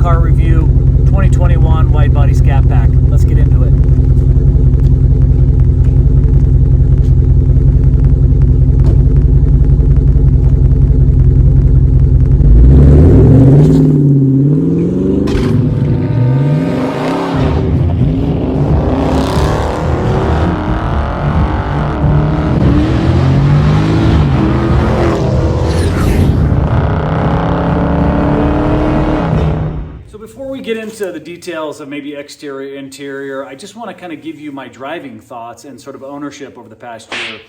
car review, 2021 Widebody Scatpack. Let's get into it. Before we get into the details of maybe exterior, interior, I just want to kind of give you my driving thoughts and sort of ownership over the past year.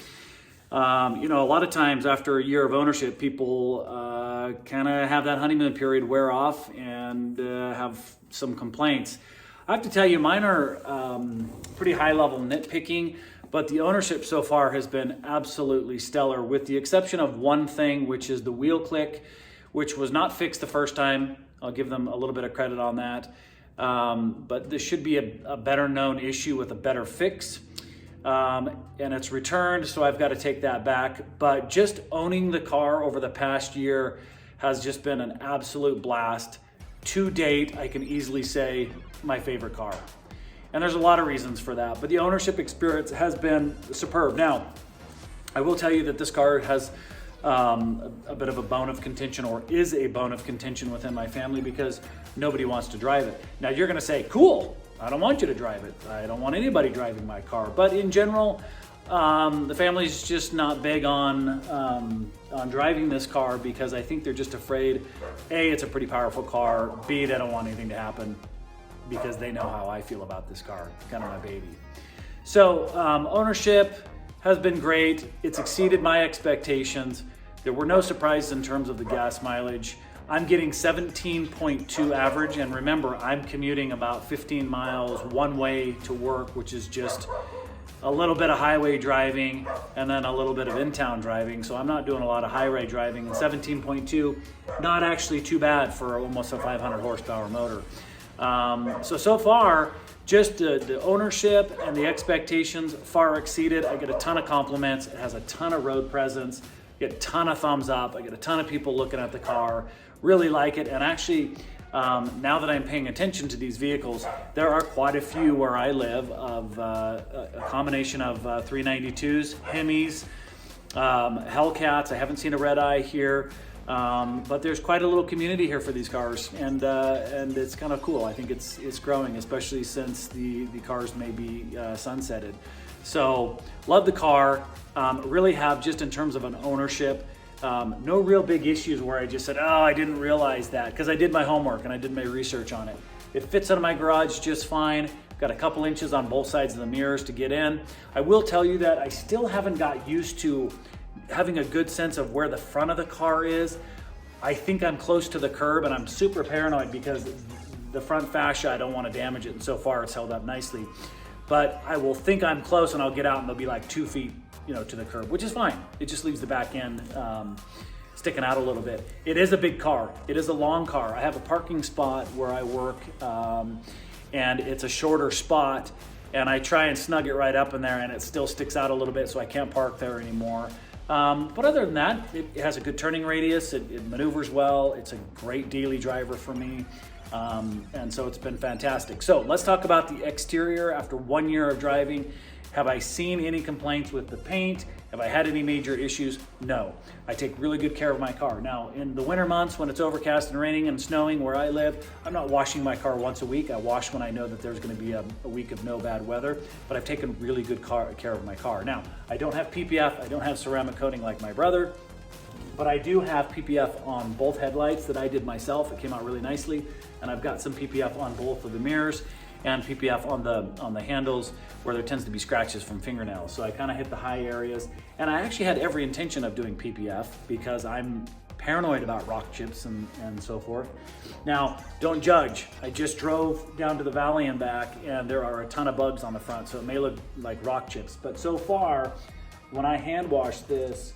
You know, a lot of times after a year of ownership, people kind of have that honeymoon period wear off and have some complaints. I have to tell you, mine are pretty high level nitpicking, but the ownership so far has been absolutely stellar, with the exception of one thing, which is the wheel click, which was not fixed the first time. I'll give them a little bit of credit on that. But this should be a better known issue with a better fix. And it's returned, so I've got to take that back. But just owning the car over the past year has just been an absolute blast. To date, I can easily say my favorite car. And there's a lot of reasons for that, but the ownership experience has been superb. Now, I will tell you that this car has a bit of a bone of contention, or is a bone of contention within my family, because nobody wants to drive it. Now you're gonna say, cool, I don't want you to drive it. I don't want anybody driving my car. But in general, the family's just not big on driving this car, because I think they're just afraid, A, it's a pretty powerful car, B, they don't want anything to happen, because they know how I feel about this car, kind of my baby. So ownership has been great. It's exceeded my expectations. There were no surprises in terms of the gas mileage. I'm getting 17.2 average, and remember, I'm commuting about 15 miles one way to work, which is just a little bit of highway driving and then a little bit of in-town driving. So I'm not doing a lot of highway driving. And 17.2, not actually too bad for almost a 500 horsepower motor. So far, just the ownership and the expectations far exceeded. I get a ton of compliments. It has a ton of road presence. I get a ton of thumbs up. I get a ton of people looking at the car, really like it. And actually, now that I'm paying attention to these vehicles, there are quite a few where I live of a combination of 392s, Hemis, Hellcats. I haven't seen a red eye here. But there's quite a little community here for these cars, and it's kind of cool. I think it's growing, especially since the cars may be sunsetted. So love the car. Really have, just in terms of an ownership, no real big issues where I just said, oh, I didn't realize that, because I did my homework and I did my research on it. It fits out of my garage just fine. Got a couple inches on both sides of the mirrors to get in. I will tell you that I still haven't got used to having a good sense of where the front of the car is. I think I'm close to the curb, and I'm super paranoid because the front fascia, I don't want to damage it, and so far it's held up nicely. But I will think I'm close, and I'll get out and they'll be like 2 feet, to the curb, which is fine. It just leaves the back end sticking out a little bit. It is a big car. It is a long car. I have a parking spot where I work, and it's a shorter spot, and I try and snug it right up in there, and it still sticks out a little bit, so I can't park there anymore. But other than that, it has a good turning radius. It maneuvers well. It's a great daily driver for me. And so it's been fantastic. So let's talk about the exterior. After 1 year of driving, have I seen any complaints with the paint? Have I had any major issues? No. I take really good care of my car. Now, in the winter months when it's overcast and raining and snowing where I live, I'm not washing my car once a week. I wash when I know that there's going to be a week of no bad weather, but I've taken really good care of my car. Now, I don't have PPF. I don't have ceramic coating like my brother, but I do have PPF on both headlights that I did myself. It came out really nicely, and I've got some PPF on both of the mirrors and PPF on the handles where there tends to be scratches from fingernails. So I kind of hit the high areas, and I actually had every intention of doing PPF because I'm paranoid about rock chips and so forth. Now, don't judge. I just drove down to the valley and back, and there are a ton of bugs on the front, so it may look like rock chips. But so far, when I hand wash this,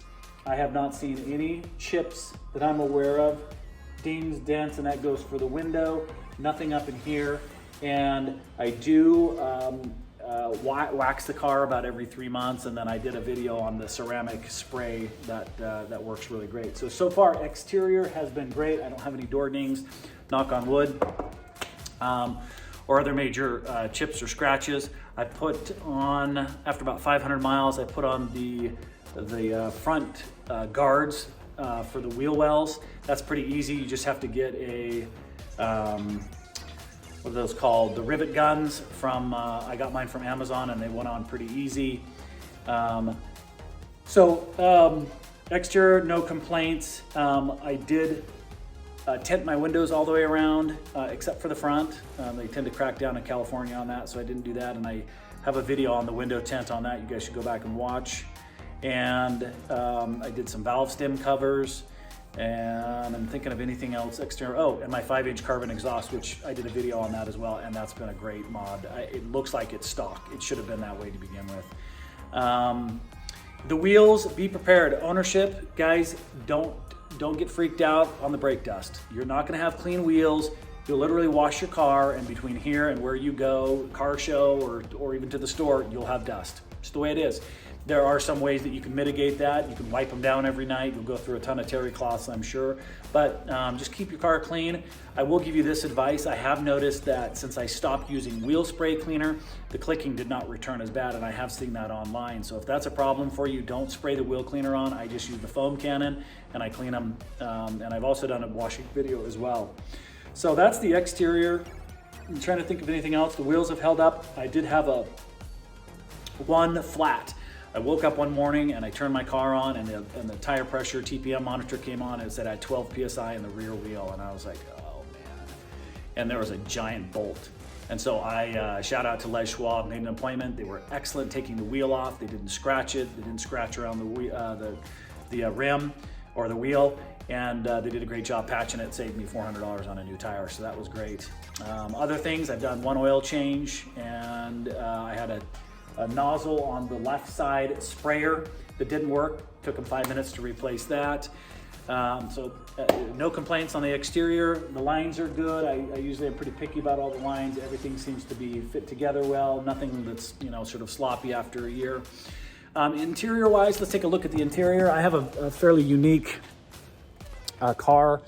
I have not seen any chips that I'm aware of. Dings, dents, and that goes for the window. Nothing up in here. And I do wax the car about every 3 months, and then I did a video on the ceramic spray that works really great. So far, exterior has been great. I don't have any door dings, knock on wood, or other major chips or scratches. I put on, after about 500 miles, I put on the front guards for the wheel wells. That's pretty easy. You just have to get a, what are those called? The rivet guns from, I got mine from Amazon, and they went on pretty easy. Exterior, no complaints. I did tint my windows all the way around, except for the front. They tend to crack down in California on that, so I didn't do that. And I have a video on the window tint on that. You guys should go back and watch. And I did some valve stem covers, and I'm thinking of anything else exterior. Oh, and my 5-inch carbon exhaust, which I did a video on that as well, and that's been a great mod. It looks like it's stock. It should have been that way to begin with. The wheels, be prepared. Ownership, guys, don't get freaked out on the brake dust. You're not gonna have clean wheels. You'll literally wash your car, and between here and where you go, car show or even to the store, you'll have dust. It's the way it is. There are some ways that you can mitigate that. You can wipe them down every night. You'll go through a ton of terry cloths, I'm sure. But just keep your car clean. I will give you this advice. I have noticed that since I stopped using wheel spray cleaner, the clicking did not return as bad, and I have seen that online. So if that's a problem for you, don't spray the wheel cleaner on. I just use the foam cannon, and I clean them. And I've also done a washing video as well. So that's the exterior. I'm trying to think of anything else. The wheels have held up. I did have one flat. I woke up one morning and I turned my car on, and the tire pressure TPM monitor came on, and it said I had 12 PSI in the rear wheel, and I was like, oh man. And there was a giant bolt. And so I shout out to Les Schwab, made an appointment. They were excellent taking the wheel off. They didn't scratch it. They didn't scratch around the rim or the wheel. And they did a great job patching it. Saved me $400 on a new tire, so that was great. Other things, I've done one oil change, and I had a nozzle on the left side sprayer that didn't work. Took them 5 minutes to replace that. No complaints on the exterior. The lines are good. I usually am pretty picky about all the lines. Everything seems to be fit together well. Nothing that's sort of sloppy after a year. Interior wise, let's take a look at the interior. I have a fairly unique car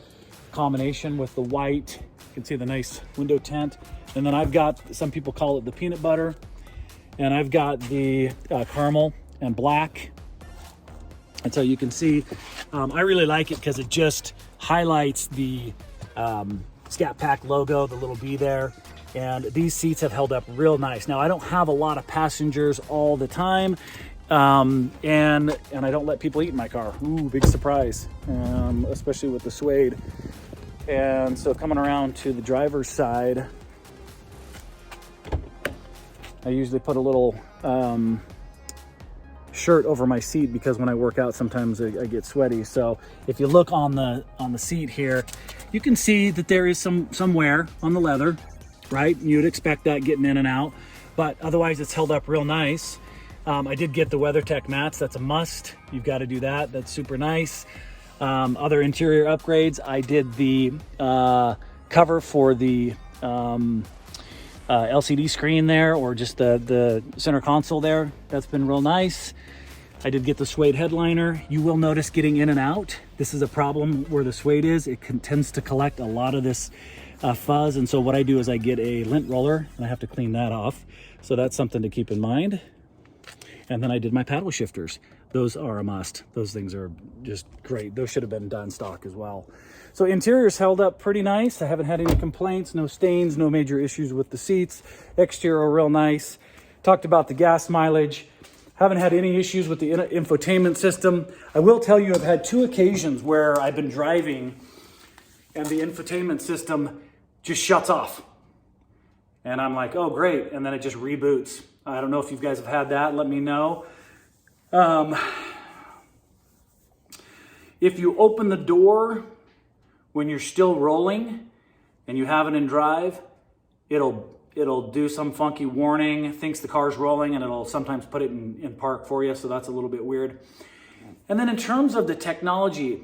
combination with the white. You can see the nice window tint. And then I've got, some people call it the peanut butter. And I've got the caramel and black. And so you can see, I really like it because it just highlights the Scatpack logo, the little B there. And these seats have held up real nice. Now, I don't have a lot of passengers all the time. And I don't let people eat in my car. Ooh, big surprise, especially with the suede. And so coming around to the driver's side, I usually put a little shirt over my seat because when I work out, sometimes I get sweaty. So if you look on the seat here, you can see that there is some wear on the leather, right? You'd expect that getting in and out, but otherwise it's held up real nice. I did get the WeatherTech mats. That's a must. You've got to do that. That's super nice. Other interior upgrades, I did the cover for the LCD screen there, or just the center console there. That's been real nice. I did get the suede headliner. You will notice getting in and out. This is a problem where the suede is. It tends to collect a lot of this fuzz. And so what I do is I get a lint roller and I have to clean that off. So that's something to keep in mind. And then I did my paddle shifters. Those are a must. Those things are just great. Those should have been done stock as well. So interior's held up pretty nice. I haven't had any complaints, no stains, no major issues with the seats. Exterior real nice. Talked about the gas mileage. Haven't had any issues with the infotainment system. I will tell you, I've had 2 occasions where I've been driving and the infotainment system just shuts off. And I'm like, oh great, and then it just reboots. I don't know if you guys have had that, let me know. If you open the door when you're still rolling and you have it in drive, it'll do some funky warning, thinks the car's rolling, and it'll sometimes put it in park for you, so that's a little bit weird. And then in terms of the technology,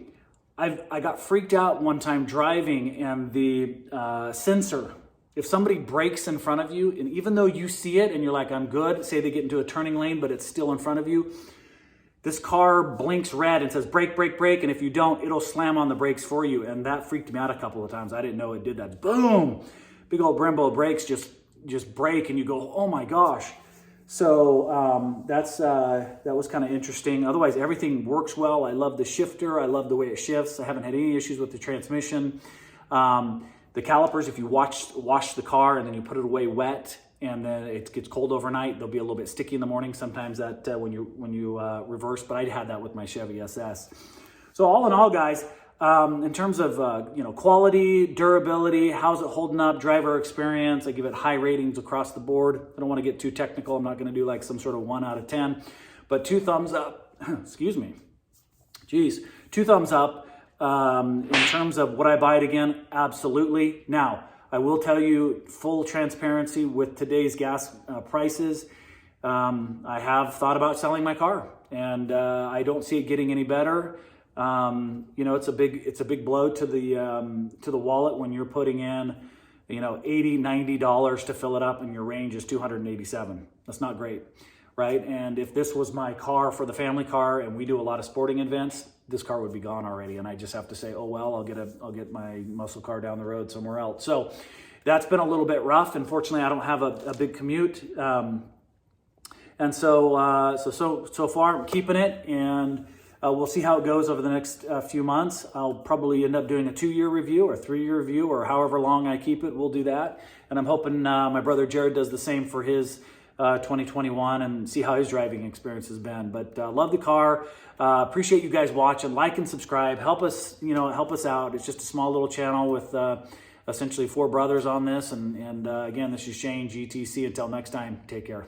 I got freaked out one time driving, and the sensor if somebody brakes in front of you, and even though you see it and you're like, I'm good, say they get into a turning lane, but it's still in front of you, this car blinks red and says, brake, brake, brake. And if you don't, it'll slam on the brakes for you. And that freaked me out a couple of times. I didn't know it did that. Boom! Big old Brembo brakes just brake and you go, oh my gosh. So that was kind of interesting. Otherwise, everything works well. I love the shifter. I love the way it shifts. I haven't had any issues with the transmission. The calipers, if you wash the car and then you put it away wet and then it gets cold overnight, they'll be a little bit sticky in the morning. Sometimes that when you reverse, but I had that with my Chevy SS. So all in all, guys, in terms of quality, durability, how's it holding up, driver experience, I give it high ratings across the board. I don't want to get too technical. I'm not going to do like some sort of 1 out of 10, but 2 thumbs up. Excuse me. Geez, 2 thumbs up. In terms of would I buy it again? Absolutely. Now, I will tell you full transparency with today's gas prices. I have thought about selling my car, and I don't see it getting any better. It's a big blow to the wallet when you're putting in, $80, $90 to fill it up, and your range is 287. That's not great, right? And if this was my car for the family car, and we do a lot of sporting events, this car would be gone already, and I just have to say, oh well, I'll get my muscle car down the road somewhere else. So that's been a little bit rough. Unfortunately, I don't have a big commute, and so far I'm keeping it, and we'll see how it goes over the next few months. I'll probably end up doing a 2-year review or 3-year review, or however long I keep it. We'll do that, and I'm hoping my brother Jared does the same for his 2021 and see how his driving experience has been. But love the car. Appreciate you guys watching. Like and subscribe. Help us out. It's just a small little channel with essentially 4 brothers on this. And again, this is Shane, GTC. Until next time, take care.